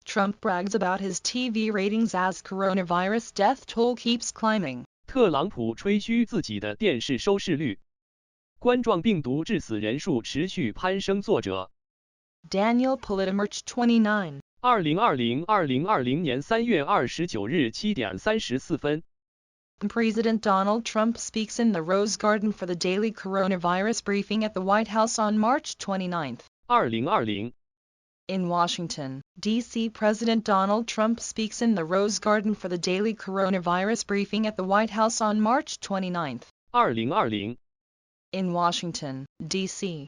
Trump brags about his TV ratings as coronavirus death toll keeps climbing. 特朗普吹嘘自己的电视收视率，冠状病毒致死人数持续攀升。作者 Daniel Politimerch 29。2020年3月29日7点34分。President Donald Trump speaks in the Rose Garden for the daily coronavirus briefing at the White House on March 29. 2020 In Washington, D.C. President Donald Trump speaks in the Rose Garden for the daily coronavirus briefing at the White House on March 29. 2020 In Washington, D.C.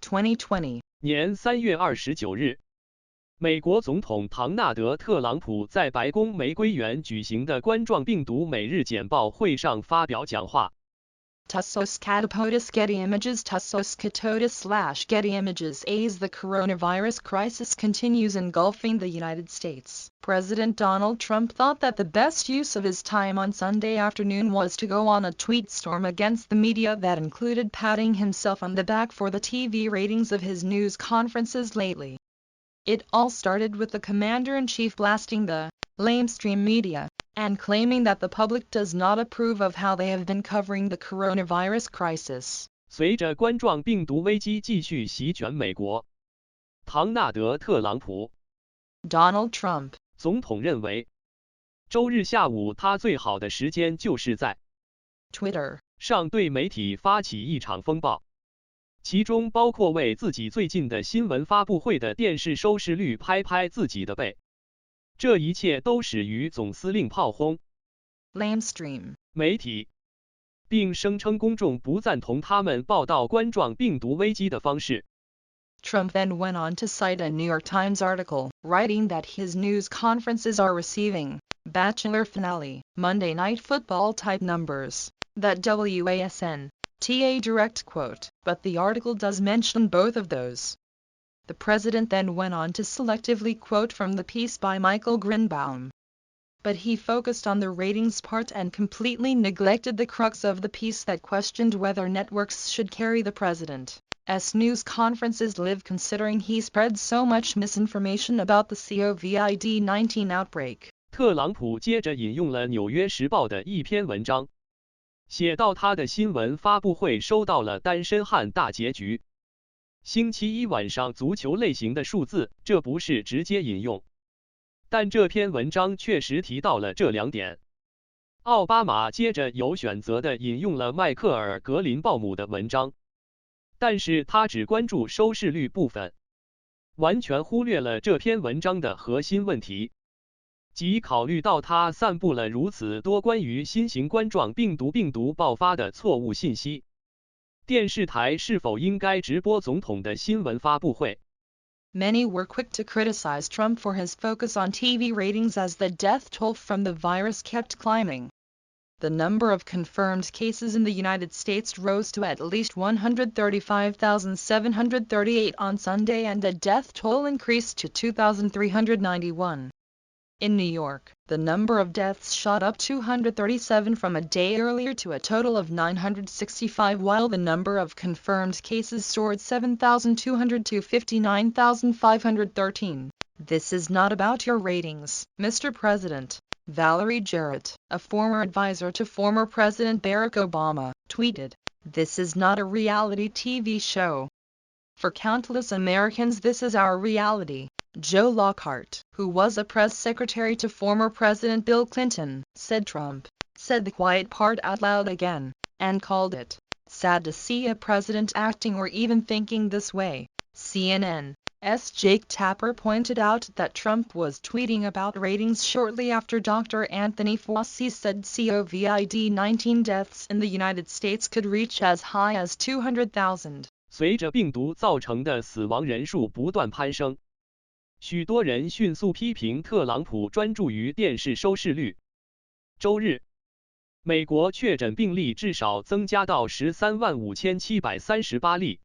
2020年3月29日，美国总统唐纳德·特朗普在白宫玫瑰园举行的冠状病毒每日简报会上发表讲话。Tussos Catopotus Getty Images Tussos Catotus / Getty Images As the coronavirus crisis continues engulfing the United States, President Donald Trump thought that the best use of his time on Sunday afternoon was to go on a tweet storm against the media that included patting himself on the back for the TV ratings of his news conferences lately. It all started with the commander-in-chief blasting the lamestream media and claiming that the public does not approve of how they have been covering the coronavirus crisis. 随着冠状病毒危机继续席卷美国，唐纳德·特朗普 Donald Trump 总统认为，周日下午他最好的时间就是在 Twitter 上对媒体发起一场风暴，其中包括为自己最近的新闻发布会的电视收视率拍自己的背。这一切都始于总司令炮轰 lamestream 媒体，并声称公众不赞同他们报道冠状病毒危机的方式。Trump then went on to cite a New York Times article, writing that his news conferences are receiving Bachelor finale, Monday Night Football type numbers. That WASN. A direct quote, but the article does mention both of those. The president then went on to selectively quote from the piece by Michael Grinbaum. But he focused on the ratings part and completely neglected the crux of the piece that questioned whether networks should carry the president's news conferences live, considering he spread so much misinformation about the COVID-19 outbreak. 特朗普接着引用了《纽约时报》的一篇文章，写到他的新闻发布会收到了单身汉大结局。星期一晚上足球类型的数字，这不是直接引用，但这篇文章确实提到了这两点。奥巴马接着有选择地引用了迈克尔·格林鲍姆的文章，但是他只关注收视率部分，完全忽略了这篇文章的核心问题，即考虑到他散布了如此多关于新型冠状病毒爆发的错误信息。电视台是否应该直播总统的新闻发布会？ Many were quick to criticize Trump for his focus on TV ratings as the death toll from the virus kept climbing. The number of confirmed cases in the United States rose to at least 135,738 on Sunday, and the death toll increased to 2,391. In New York, the number of deaths shot up 237 from a day earlier to a total of 965, while the number of confirmed cases soared 7,200 to 59,513. This is not about your ratings, Mr. President. Valerie Jarrett, a former advisor to former President Barack Obama, tweeted, "This is not a reality TV show. For countless Americans, this is our reality." Joe Lockhart, who was a press secretary to former President Bill Clinton, said Trump said the quiet part out loud again, and called it sad to see a president acting or even thinking this way. CNN's Jake Tapper pointed out that Trump was tweeting about ratings shortly after Dr. Anthony Fauci said COVID-19 deaths in the United States could reach as high as 200,000. 随着病毒造成的死亡人数不断攀升，许多人迅速批评特朗普专注于电视收视率。周日，美国确诊病例至少增加到135738例，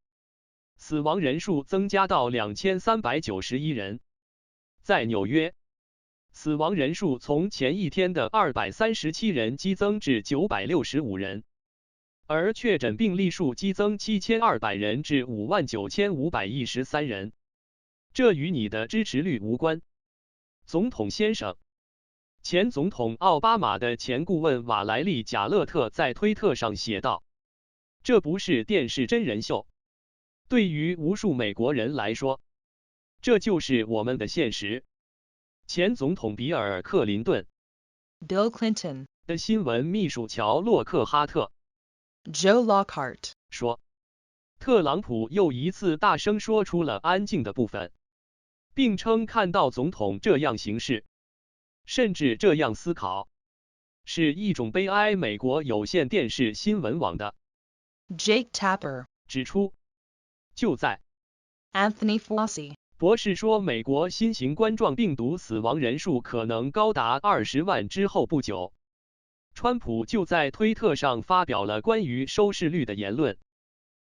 死亡人数增加到2391人。在纽约，死亡人数从前一天的237人激增至965人，而确诊病例数激增7200人至59513人。这与你的支持率无关。总统先生。前总统奥巴马的前顾问瓦莱丽·贾勒特在推特上写道：“这不是电视真人秀，对于无数美国人来说，这就是我们的现实。”前总统比尔·克林顿 Bill Clinton 的新闻秘书乔·洛克哈特 Joe Lockhart 说，特朗普又一次大声说出了安静的部分，并称看到总统这样行事，甚至这样思考，是一种悲哀。美国有线电视新闻网的 Jake Tapper 指出，就在 Anthony Fauci 博士说美国新型冠状病毒死亡人数可能高达20万之后不久，川普就在推特上发表了关于收视率的言论。